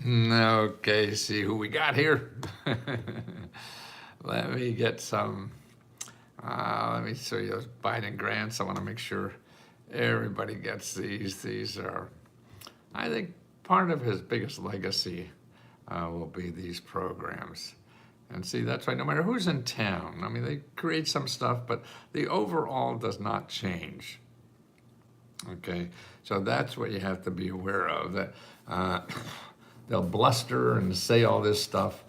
Okay, see who we got here. Let me get some, let me show you those Biden grants. I want to make sure everybody gets these. These are, I think, part of his biggest legacy will be these programs. And see, that's why no matter who's in town, I mean, they create some stuff, but the overall does not change. Okay, so that's what you have to be aware of. That they'll bluster and say all this stuff,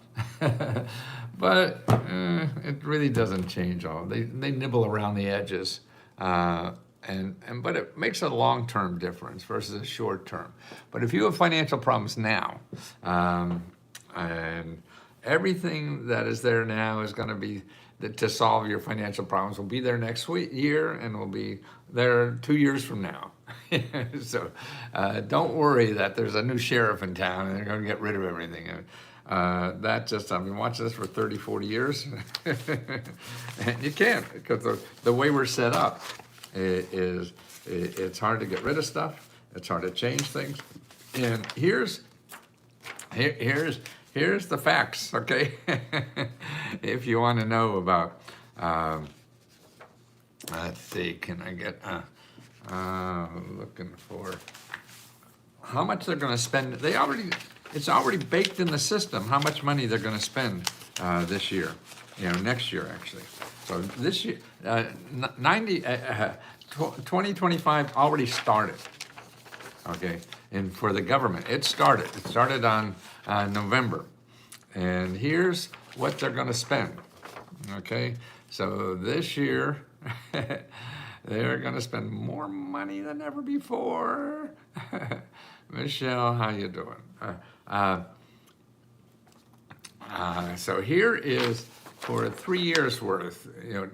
but it really doesn't change all. They nibble around the edges, but it makes a long-term difference versus a short-term. But if you have financial problems now, and everything that is there now is going to be to solve your financial problems will be there next year and will be there 2 years from now. So don't worry that there's a new sheriff in town and they're going to get rid of everything. That just, I've been watching this for 30, 40 years. And you can't, because the way we're set up it's hard to get rid of stuff. It's hard to change things. And here's the facts, okay? If you want to know about, let's see, can I get, looking for how much they're going to spend. It's already baked in the system how much money they're going to spend this year, next year actually. So this year, 2025 already started, okay? And for the government, it started on November. And here's what they're going to spend, okay? So this year, they're going to spend more money than ever before. Michelle, how you doing? So here is for 3 years worth,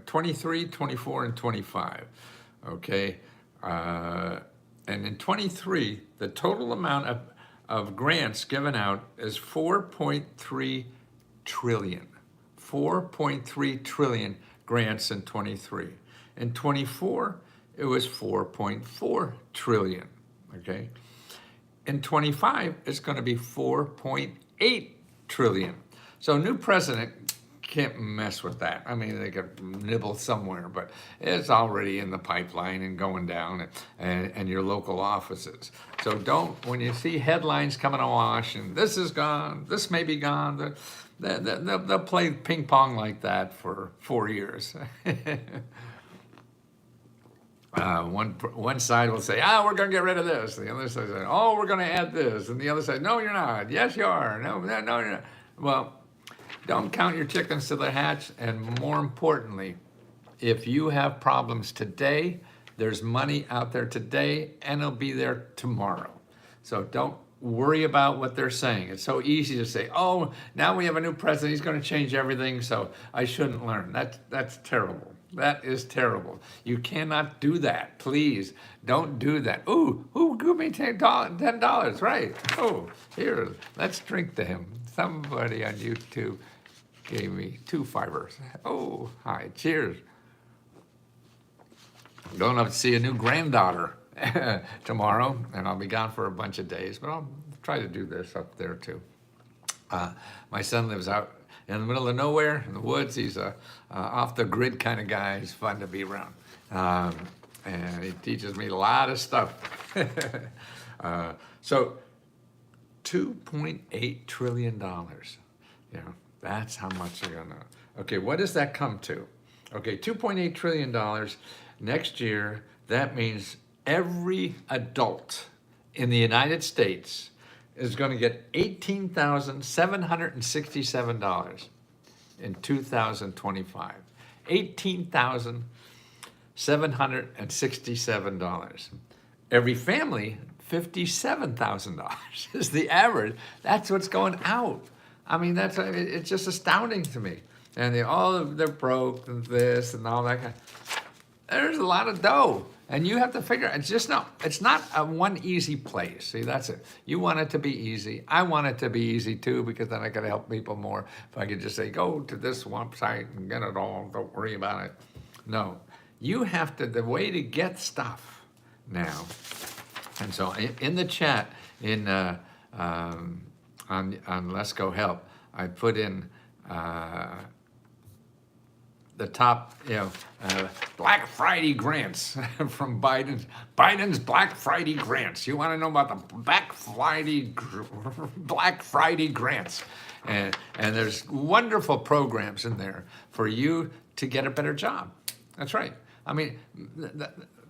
23, 24, and 25, okay? And in 23, the total amount of grants given out is 4.3 trillion. 4.3 trillion grants in 23. In 24, it was 4.4 trillion, okay? In 25, it's going to be 4.8 trillion. So new president can't mess with that. I mean, they could nibble somewhere, but it's already in the pipeline and going down and your local offices. So when you see headlines coming awash and this is gone, this may be gone, they'll play ping pong like that for 4 years. One side will say, we're going to get rid of this. The other side says, we're going to add this. And the other side, no, you're not. Yes, you are. No, you're not. Well, don't count your chickens till they hatch. And more importantly, if you have problems today, there's money out there today and it'll be there tomorrow. So don't worry about what they're saying. It's so easy to say, now we have a new president, he's going to change everything, so I shouldn't learn. That's terrible. That is terrible. You cannot do that. Please don't do that. Who gave me $10? Right. Here, let's drink to him. Somebody on YouTube gave me 2 fibers. Hi, cheers. Going up to see a new granddaughter tomorrow, and I'll be gone for a bunch of days, but I'll try to do this up there too. My son lives out in the middle of nowhere, in the woods. He's a off the grid kind of guy. He's fun to be around. And he teaches me a lot of stuff. So $2.8 trillion, that's how much they're gonna, okay, what does that come to? Okay, $2.8 trillion next year, that means every adult in the United States is going to get $18,767 in 2025. $18,767. Every family, $57,000 is the average. That's what's going out. I mean, it's just astounding to me. And they're broke and this and all that kind of, there's a lot of dough. And you have to figure, it's not a one easy place. See, that's it. You want it to be easy. I want it to be easy too, because then I could help people more. If I could just say, go to this website and get it all, don't worry about it. No, you have to, the way to get stuff now. And so in the chat, on Lesco Help, I put in the top, Black Friday grants from Biden's Black Friday grants. You want to know about the Black Friday grants? And there's wonderful programs in there for you to get a better job. That's right. I mean,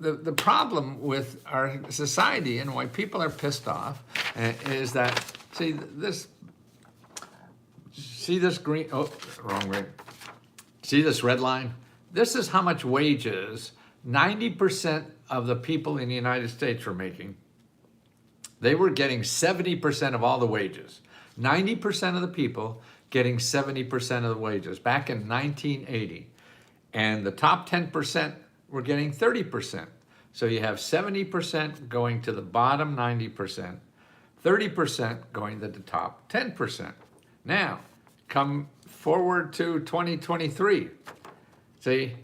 the problem with our society and why people are pissed off is that, see this green, oh, wrong way. See this red line? This is how much wages 90% of the people in the United States were making. They were getting 70% of all the wages. 90% of the people getting 70% of the wages back in 1980. And the top 10% were getting 30%. So you have 70% going to the bottom 90%, 30% going to the top 10%. Now, come forward to 2023. See,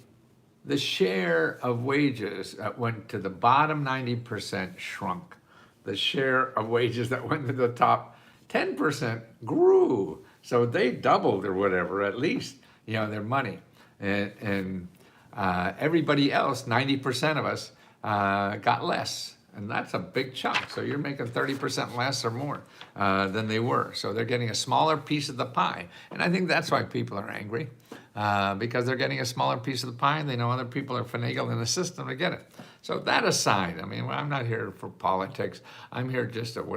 the share of wages that went to the bottom 90% shrunk. The share of wages that went to the top 10% grew. So they doubled or whatever, at least, their money. And everybody else, 90% of us, got less. And that's a big chunk. So you're making 30% less or more than they were. So they're getting a smaller piece of the pie. And I think that's why people are angry, because they're getting a smaller piece of the pie and they know other people are finagling the system to get it. So that aside, I mean, I'm not here for politics. I'm here just to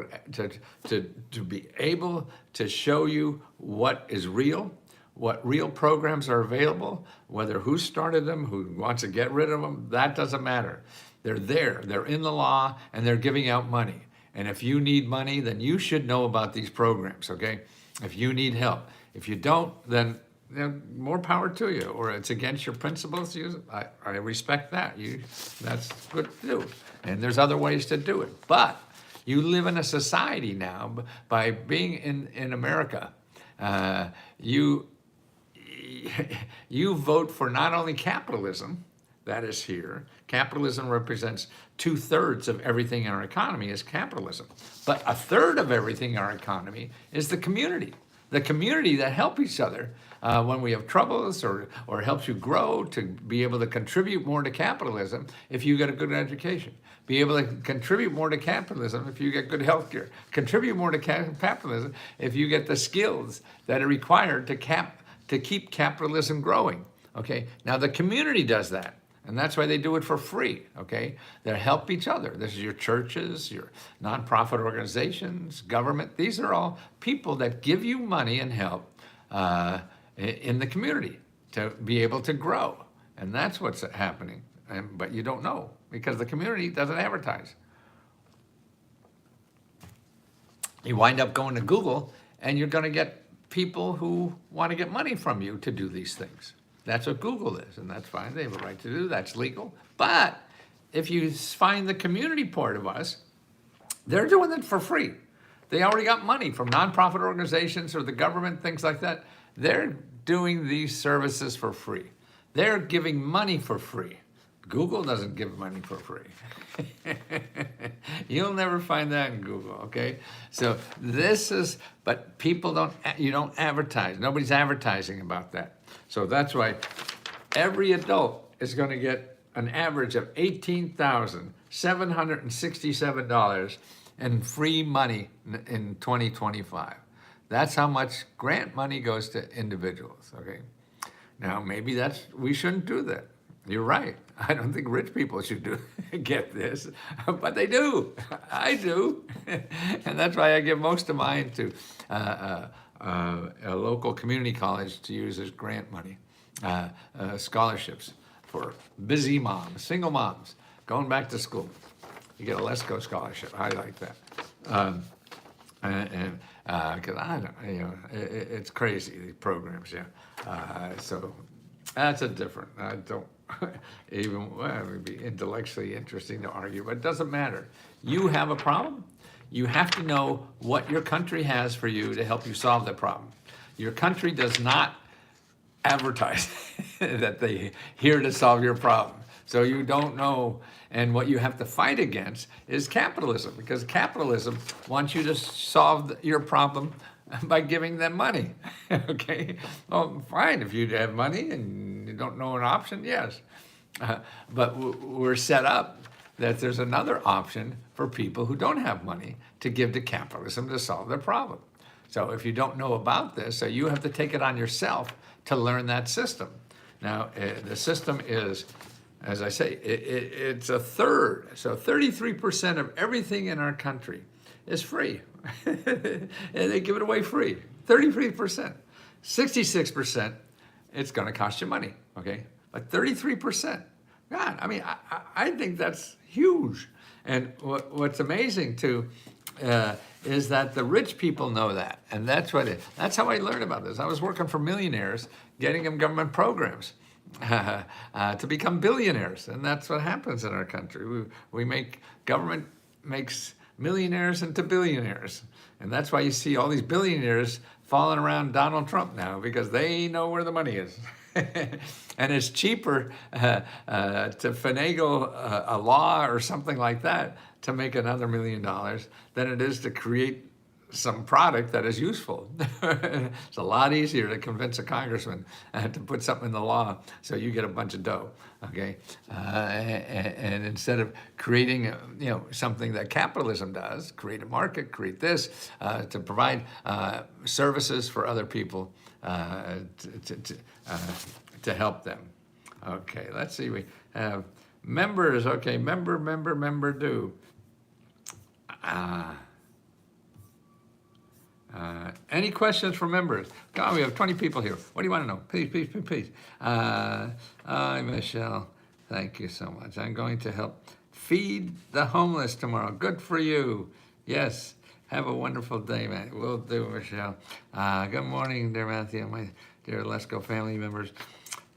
be able to show you what is real, what real programs are available, whether who started them, who wants to get rid of them, that doesn't matter. They're there, they're in the law, and they're giving out money. And if you need money, then you should know about these programs, okay? If you need help. If you don't, then more power to you, or it's against your principles. I respect that. That's good to do. And there's other ways to do it. But you live in a society now, by being in America, you vote for not only capitalism, that is here. Capitalism represents 2/3 of everything in our economy is capitalism. But 1/3 of everything in our economy is the community that help each other when we have troubles, or helps you grow to be able to contribute more to capitalism if you get a good education. Be able to contribute more to capitalism if you get good health care. Contribute more to capitalism if you get the skills that are required to keep capitalism growing. Okay, now the community does that. And that's why they do it for free, okay? They help each other. This is your churches, your nonprofit organizations, government. These are all people that give you money and help in the community to be able to grow. And that's what's happening. But you don't know because the community doesn't advertise. You wind up going to Google and you're going to get people who want to get money from you to do these things. That's what Google is, and that's fine. They have a right to do. That's legal. But if you find the community part of us, they're doing it for free. They already got money from nonprofit organizations or the government, things like that. They're doing these services for free. They're giving money for free. Google doesn't give money for free. You'll never find that in Google, okay? So but you don't advertise. Nobody's advertising about that. So that's why every adult is going to get an average of $18,767 in free money in 2025. That's how much grant money goes to individuals, okay? Now, maybe we shouldn't do that. You're right. I don't think rich people should get this, but they do. I do. And that's why I give most of mine to a local community college to use as grant money, scholarships for busy moms, single moms, going back to school. You get a Lesco scholarship. I like that. Because I don't, it's crazy, these programs, yeah. So that's I don't even, it would be intellectually interesting to argue, but it doesn't matter. You have a problem. You have to know what your country has for you to help you solve the problem. Your country does not advertise that they're here to solve your problem. So you don't know, and what you have to fight against is capitalism, because capitalism wants you to solve your problem by giving them money. Okay, well, fine, if you have money and you don't know an option, yes. But we're set up that there's another option for people who don't have money to give to capitalism to solve their problem. So if you don't know about this, so you have to take it on yourself to learn that system. Now, the system is, as I say, it's a third. So 33% of everything in our country is free. And they give it away free. 33%. 66%, it's going to cost you money, okay? But 33%, God, I mean, I think that's huge. And what's amazing too is that the rich people know that, and that's how I learned about this. I was working for millionaires, getting them government programs to become billionaires, and that's what happens in our country. Government makes millionaires into billionaires, and that's why you see all these billionaires falling around Donald Trump now, because they know where the money is. And it's cheaper to finagle a law or something like that to make another $1 million than it is to create some product that is useful. It's a lot easier to convince a congressman to put something in the law so you get a bunch of dough, okay? And instead of creating, something that capitalism does, create a market, create this, to provide services for other people to help them. Okay, let's see, we have members, okay, member due. Any questions from members? God, we have 20 people here. What do you want to know? Please. Hi, Michelle. Thank you so much. I'm going to help feed the homeless tomorrow. Good for you. Yes. Have a wonderful day, man. Will do, Michelle. Good morning, dear Matthew, my dear Lesco family members.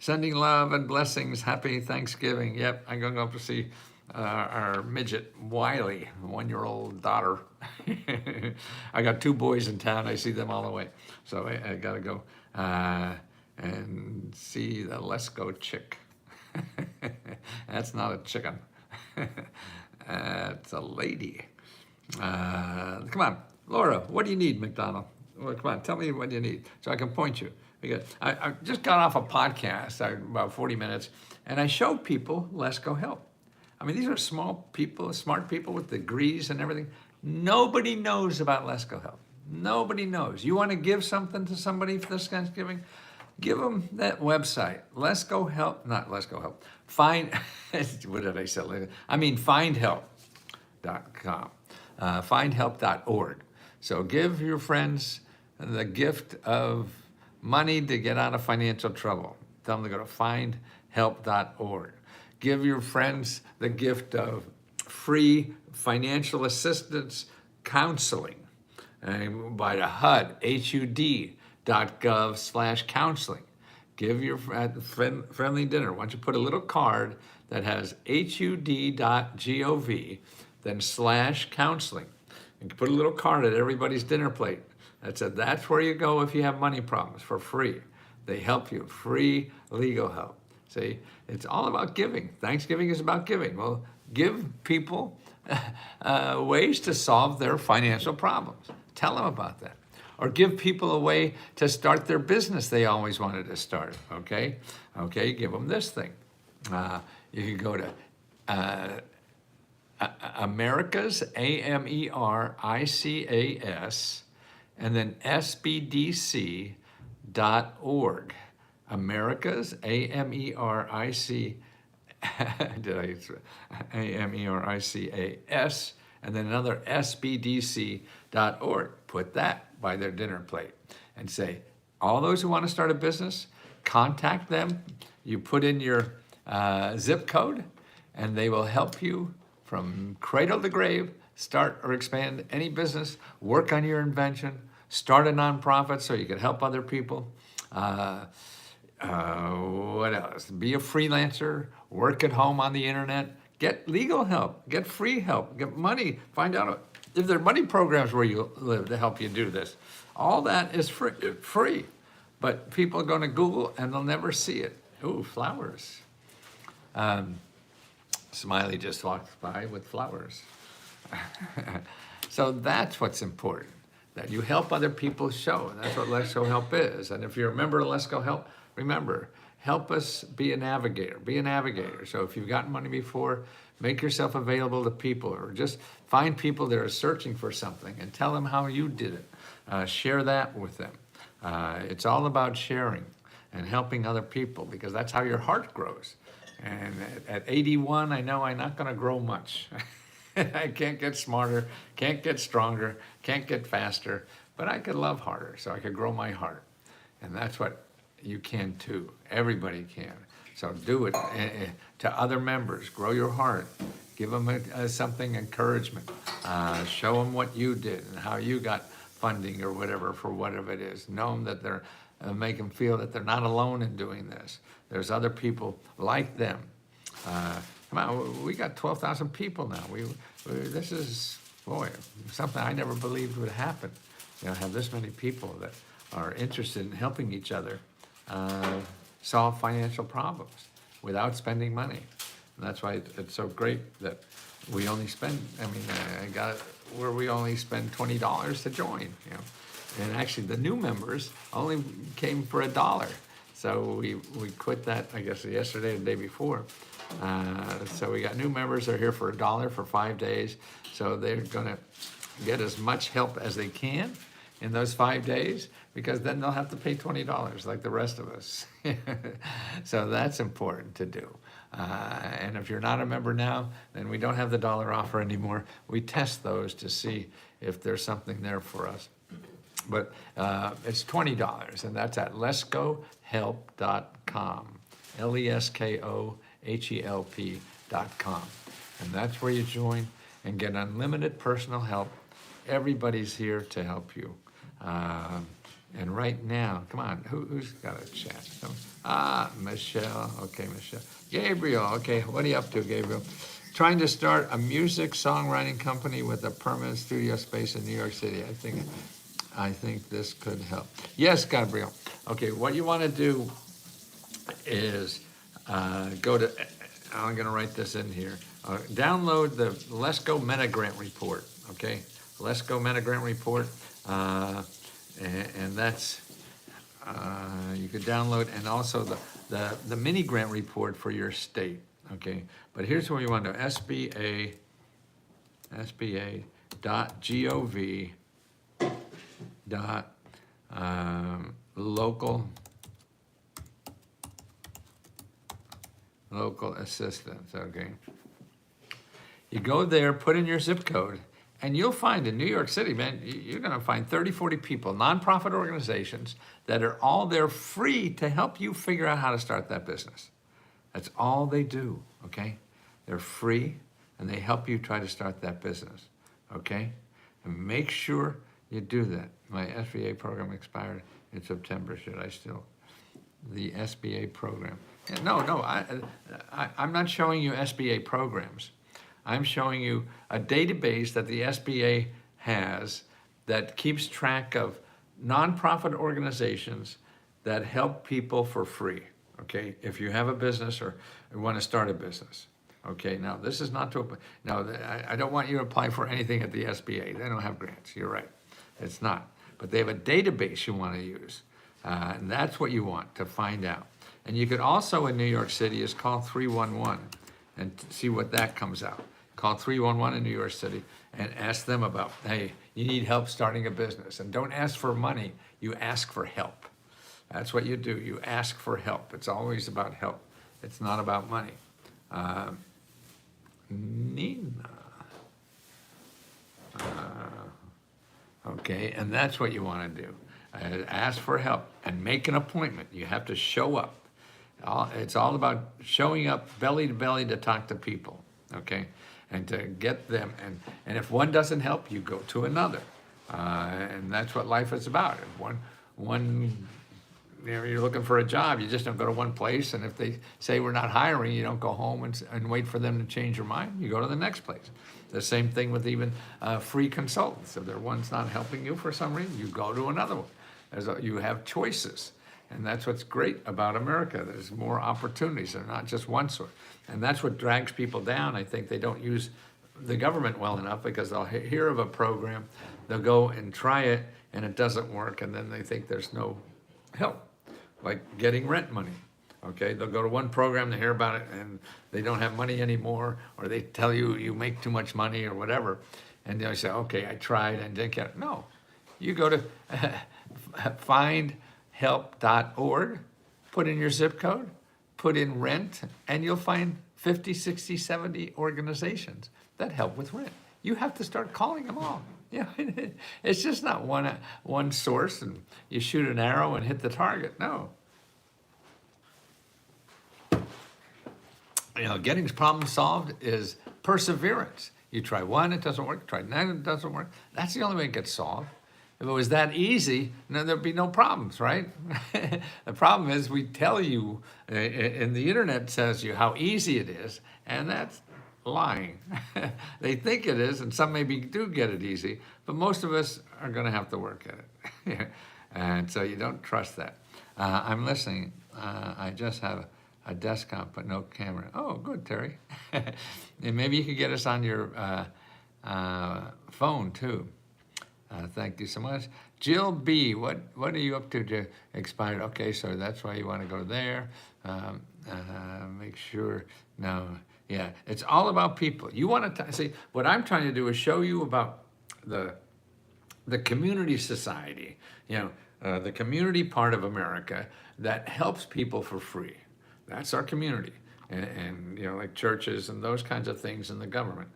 Sending love and blessings. Happy Thanksgiving. Yep, I'm going to go up to see our midget Wiley, 1-year-old daughter. I got 2 boys in town. I see them all the way. So I got to go and see the Lesco chick. That's not a chicken. It's a lady. Come on, Laura, what do you need, McDonald? Well, come on, tell me what you need so I can point you. Because I just got off a podcast, about 40 minutes, and I showed people Lesco Help. I mean, these are smart people with degrees and everything. Nobody knows about Lesco Help. Nobody knows. You want to give something to somebody for this Thanksgiving? Give them that website, Lesco Help, not Lesco Help. What did I say? I mean, findhelp.com, findhelp.org. So give your friends the gift of money to get out of financial trouble. Tell them to go to findhelp.org. Give your friends the gift of free financial assistance counseling by the HUD, HUD.gov/counseling. Give your friendly dinner. Why don't you put a little card that has HUD.gov, then /counseling. And put a little card at everybody's dinner plate that said, that's where you go if you have money problems, for free. They help you, free legal help. See, it's all about giving. Thanksgiving is about giving. Well, give people ways to solve their financial problems. Tell them about that. Or give people a way to start their business they always wanted to start, okay? Okay, give them this thing. You can go to America's, AMERICAS, and then SBDC.org. America's, AMERICAS, and then another SBDC.org. Put that by their dinner plate and say, all those who want to start a business, contact them. You put in your zip code, and they will help you from cradle to grave, start or expand any business, work on your invention, start a nonprofit so you can help other people. What else? Be a freelancer, work at home on the internet, get legal help, get free help, get money, find out if there are money programs where you live to help you do this. All that is free, but people are going to Google and they'll never see it. Ooh, flowers. Smiley just walked by with flowers. So that's what's important, that you help other people show. And that's what Lesco Help is. And if you're a member of Lesco Help, remember, help us be a navigator. Be a navigator. So if you've gotten money before, make yourself available to people, or just find people that are searching for something and tell them how you did it. Share that with them. It's all about sharing and helping other people, because that's how your heart grows. And at 81, I know I'm not going to grow much. I can't get smarter, can't get stronger, can't get faster, but I could love harder, so I could grow my heart. And that's what you can too. Everybody can. So do it to other members. Grow your heart. Give them something encouragement. Show them what you did and how you got funding or whatever for whatever it is. Know them that they're, make them feel that they're not alone in doing this. There's other people like them. Come on, we got 12,000 people now. This is, boy, something I never believed would happen. You know, have this many people that are interested in helping each other solve financial problems without spending money. And that's why it's so great that we only spend, I mean, I got it where we only spend $20 to join, you know. And actually the new members only came for $1. So we quit that, I guess, yesterday, the day before. So we got new members that are here for $1 for 5 days. So they're gonna get as much help as they can in those 5 days, because then they'll have to pay $20 like the rest of us. So that's important to do. And if you're not a member now, then we don't have the dollar offer anymore. We test those to see if there's something there for us. But it's $20, and that's at lescohelp.com, LESKOHELP.com. And that's where you join and get unlimited personal help. Everybody's here to help you. And right now, come on, who's got a chat? Michelle. Okay, Michelle. Gabriel. Okay, what are you up to, Gabriel? Trying to start a music songwriting company with a permanent studio space in New York City. I think this could help. Yes, Gabriel. Okay, what you want to do is go to, I'm going to write this in here. Download the Lesco Meta Grant Report, okay? Lesco Meta Grant Report, and that's, you could download, and also the mini grant report for your state, okay? But here's what you want to do, sba.gov local assistance, okay? You go there, put in your zip code, and you'll find in New York City, man, you're gonna find 30, 40 people, nonprofit organizations that are all there free to help you figure out how to start that business. That's all they do, okay? They're free, and they help you try to start that business, okay? And make sure you do that. My SBA program expired in September. Should I still? The SBA program. No, I'm not showing you SBA programs. I'm showing you a database that the SBA has that keeps track of nonprofit organizations that help people for free, okay? If you have a business or you want to start a business, okay? Now, this is not to, no, I don't want you to apply for anything at the SBA. They don't have grants, you're right. It's not. But they have a database you want to use. And that's what you want to find out. And you could also, in New York City, is call 311 and see what that comes out. Call 311 in New York City and ask them about, hey, you need help starting a business. And don't ask for money, you ask for help. That's what you do, you ask for help. It's always about help. It's not about money. Nina. Okay, and that's what you want to do. Ask for help and make an appointment. You have to show up. It's all about showing up belly to belly to talk to people, okay? And to get them, and if one doesn't help, you go to another. And that's what life is about. If one you know, you're looking for a job, you just don't go to one place, and if they say we're not hiring, you don't go home and wait for them to change your mind, you go to the next place. The same thing with even free consultants. If there one's not helping you for some reason, you go to another one. You have choices. And that's what's great about America. There's more opportunities. They're not just one source. And that's what drags people down. I think they don't use the government well enough because they'll hear of a program, they'll go and try it, and it doesn't work, and then they think there's no help, like getting rent money. Okay, they'll go to one program, they hear about it, and they don't have money anymore, or they tell you you make too much money or whatever, and they say, okay, I tried and didn't get it. No, you go to findhelp.org, put in your zip code, put in rent, and you'll find 50, 60, 70 organizations that help with rent. You have to start calling them all. You know, it's just not one source and you shoot an arrow and hit the target. No. You know, getting problems solved is perseverance. You try one, it doesn't work. Try nine, it doesn't work. That's the only way it gets solved. If it was that easy, then there'd be no problems, right? The problem is we tell you, and the internet tells you how easy it is, and that's lying. They think it is, and some maybe do get it easy, but most of us are going to have to work at it. And so you don't trust that. I'm listening. I just have a desktop, but no camera. Oh, good, Terry. And maybe you could get us on your phone, too. Thank you so much. Jill B, what are you up to expired? Okay, so that's why you want to go there. Make sure, no, yeah, it's all about people. You want to see, what I'm trying to do is show you about the community society, you know, the community part of America that helps people for free. That's our community. And you know, like churches and those kinds of things in the government,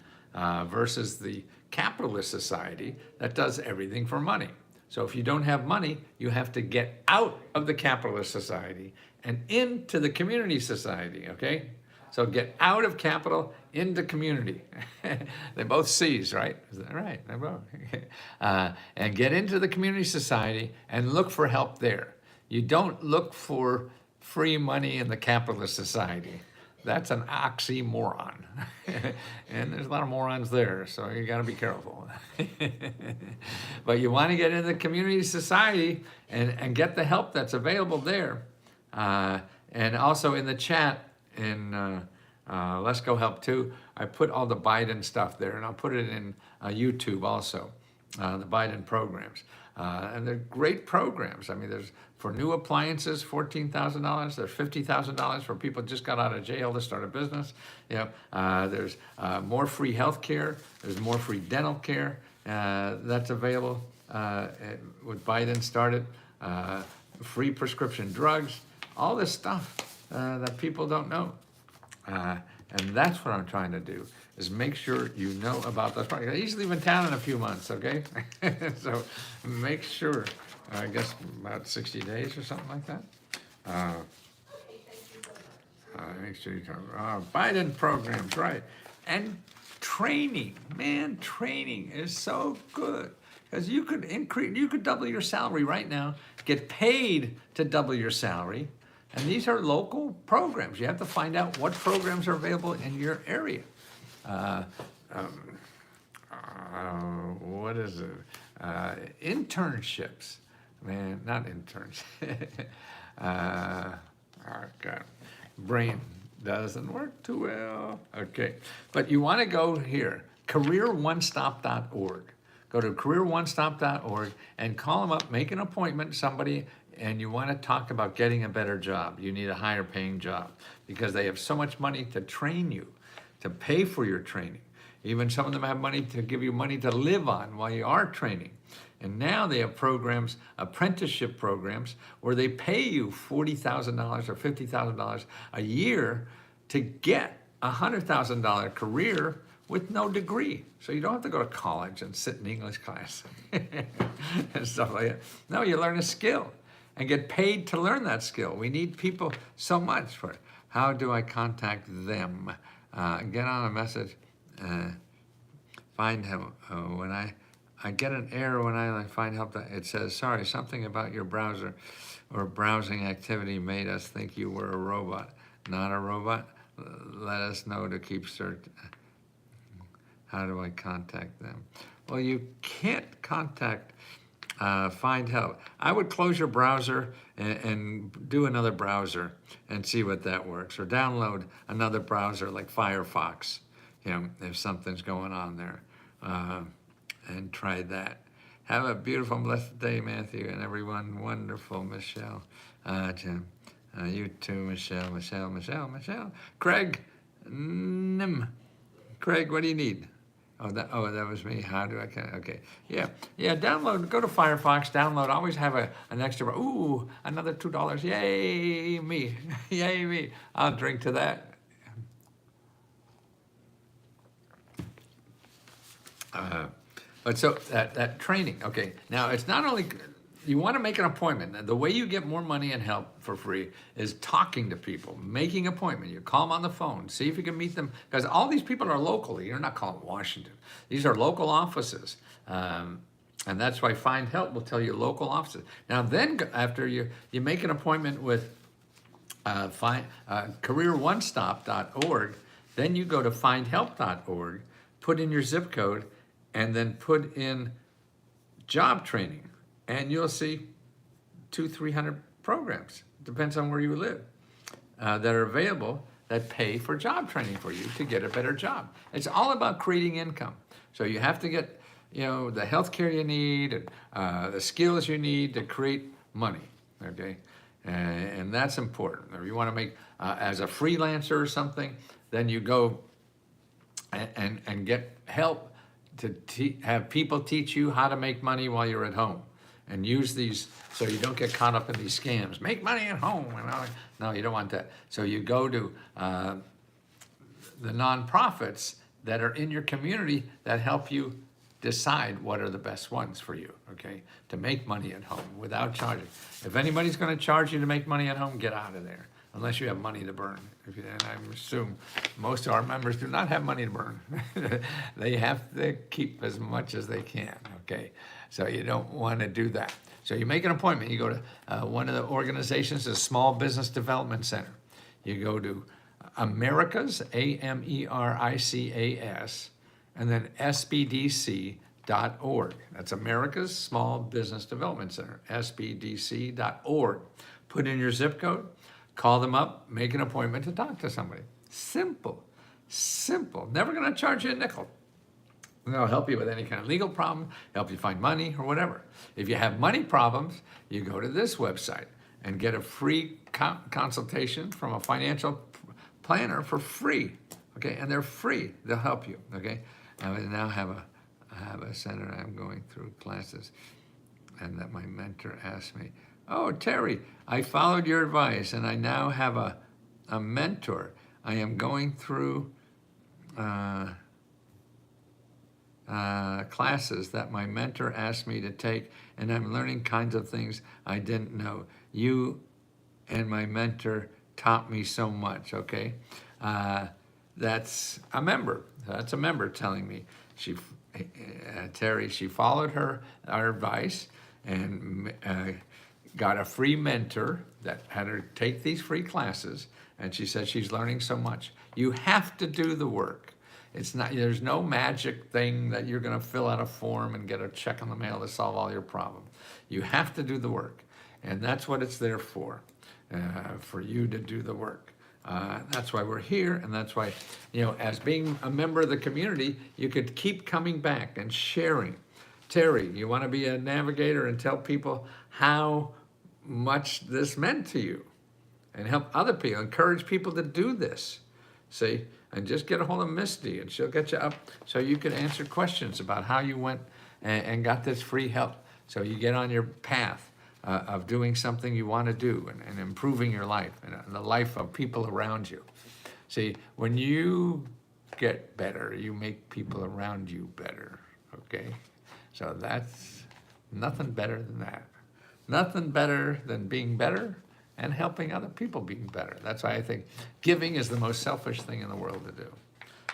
versus the capitalist society that does everything for money. So if you don't have money, you have to get out of the capitalist society and into the community society, okay? So get out of capital into community. They both C's, right? Is that right? They both. And get into the community society and look for help there. You don't look for free money in the capitalist society. That's an oxymoron. And there's a lot of morons there, so you gotta be careful. But you wanna get into the community society and get the help that's available there. And also in the chat, in Lesco Help Too, I put all the Biden stuff there, and I'll put it in YouTube also, the Biden programs. And they're great programs. I mean, there's for new appliances, $14,000. There's $50,000 for people just got out of jail to start a business. You know, there's more free health care. There's more free dental care that's available with Biden started. Free prescription drugs, all this stuff that people don't know. And that's what I'm trying to do, is make sure you know about those products. He's leaving town in a few months, okay? So make sure, I guess about 60 days or something like that. Make sure you talk Biden programs, right? And training, man, training is so good. Because you could double your salary right now, get paid to double your salary. And these are local programs. You have to find out what programs are available in your area. What is it? Internships. Man, not interns. Oh, God. Brain doesn't work too well. Okay. But you want to go here, careeronestop.org. Go to careeronestop.org and call them up, make an appointment, somebody, and you want to talk about getting a better job. You need a higher paying job because they have so much money to train you, to pay for your training. Even some of them have money to give you money to live on while you are training. And now they have programs, apprenticeship programs, where they pay you $40,000 or $50,000 a year to get a $100,000 career with no degree. So you don't have to go to college and sit in English class and stuff like that. No, you learn a skill and get paid to learn that skill. We need people so much for it. How do I contact them? Get on a message, find help. When I get an error when I find help, it says, sorry, something about your browser or browsing activity made us think you were a robot. Not a robot? Let us know to keep search. How do I contact them? Well, you can't contact Find help. I would close your browser and do another browser and see what that works, or download another browser like Firefox, if something's going on there, and try that. Have a beautiful, blessed day, Matthew, and everyone. Wonderful, Michelle, Jim. You too, Michelle. Craig, Craig, what do you need? Oh, that was me. How do I? Okay, yeah. Download. Go to Firefox. Download. Always have an extra. Ooh, another $2. Yay me! Yay me! I'll drink to that. But so that training. Okay, now it's not only. You want to make an appointment. The way you get more money and help for free is talking to people, making an appointment. You call them on the phone, see if you can meet them, because all these people are locally. You're not calling Washington. These are local offices. And that's why Find Help will tell you local offices. Now then, after you make an appointment with careeronestop.org, then you go to findhelp.org, put in your zip code, and then put in job training. And you'll see 200-300 programs, depends on where you live, that are available that pay for job training for you to get a better job. It's all about creating income. So you have to get, the health care you need, and the skills you need to create money, okay? And that's important. Or you want to make, as a freelancer or something, then you go and get help to have people teach you how to make money while you're at home. And use these so you don't get caught up in these scams. Make money at home. No, you don't want that. So you go to the nonprofits that are in your community that help you decide what are the best ones for you, okay, to make money at home without charging. If anybody's going to charge you to make money at home, get out of there, unless you have money to burn. And I assume most of our members do not have money to burn. They have to keep as much as they can, okay? So you don't want to do that. So you make an appointment. You go to one of the organizations, the Small Business Development Center. You go to Americas, AMERICAS, and then SBDC.org. That's America's Small Business Development Center, SBDC.org. Put in your zip code, call them up, make an appointment to talk to somebody. Simple. Never going to charge you a nickel. They'll help you with any kind of legal problem, help you find money or whatever. If you have money problems, you go to this website and get a free consultation from a financial planner for free, okay? And they're free. They'll help you, okay? I now have a center. I'm going through classes, and that my mentor asked me, "Oh, Terry, I followed your advice, and I now have a mentor. I am going through classes that my mentor asked me to take, and I'm learning kinds of things I didn't know. You and my mentor taught me so much," okay? That's a member. That's a member telling me. Terry, she followed our advice and got a free mentor that had her take these free classes, and she said she's learning so much. You have to do the work. It's not. There's no magic thing that you're going to fill out a form and get a check in the mail to solve all your problems. You have to do the work, and that's what it's there for you to do the work. That's why we're here, and that's why, as being a member of the community, you could keep coming back and sharing. Terry, you want to be a navigator and tell people how much this meant to you, and help other people, encourage people to do this. See, and just get a hold of Misty, and she'll get you up so you can answer questions about how you went and got this free help. So you get on your path of doing something you want to do and improving your life and the life of people around you. See, when you get better, you make people around you better, okay? So that's nothing better than that. Nothing better than being better and helping other people being better. That's why I think giving is the most selfish thing in the world to do.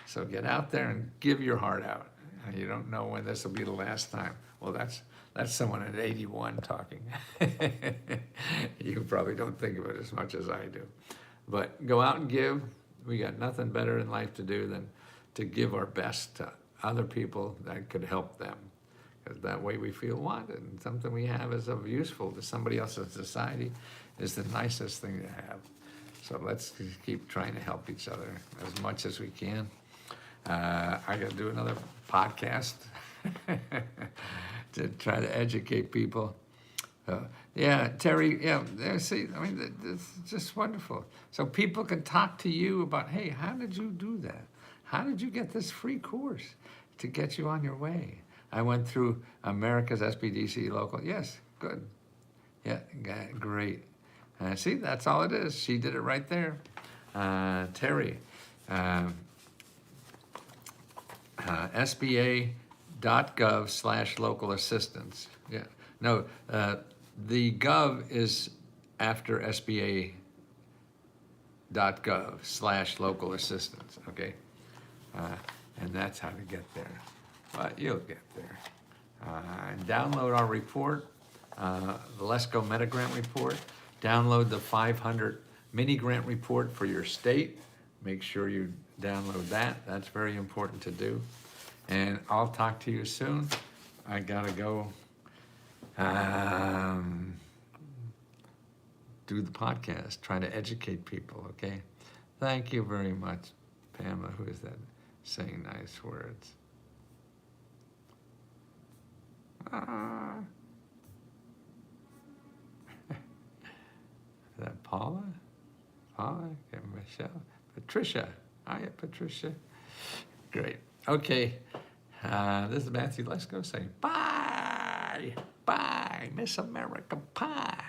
So get out there and give your heart out. You don't know when this will be the last time. Well, that's someone at 81 talking. You probably don't think of it as much as I do. But go out and give. We got nothing better in life to do than to give our best to other people that could help them. because that way we feel wanted, and something we have is of useful to somebody else in society is the nicest thing to have. So let's keep trying to help each other as much as we can. I got to do another podcast to try to educate people. Yeah, Terry, yeah, see, I mean, it's just wonderful. So people can talk to you about, hey, how did you do that? How did you get this free course to get you on your way? I went through America's SBDC local. Yes, good. Yeah, great. See, that's all it is. She did it right there. Terry, SBA.gov/local assistance. Yeah, no, the gov is after SBA.gov/local assistance, okay? And that's how to get there. But you'll get there. And download our report, the Lesco Meta Grant Report. Download the 500 mini grant report for your state. Make sure you download that. That's very important to do. And I'll talk to you soon. I gotta go do the podcast, trying to educate people, okay? Thank you very much, Pamela. Who is that saying nice words? Is that Paula? Paula? Okay, Michelle? Patricia. Hiya, Patricia. Great. Okay. This is Matthew Lesco saying bye. Bye, Miss America Pie.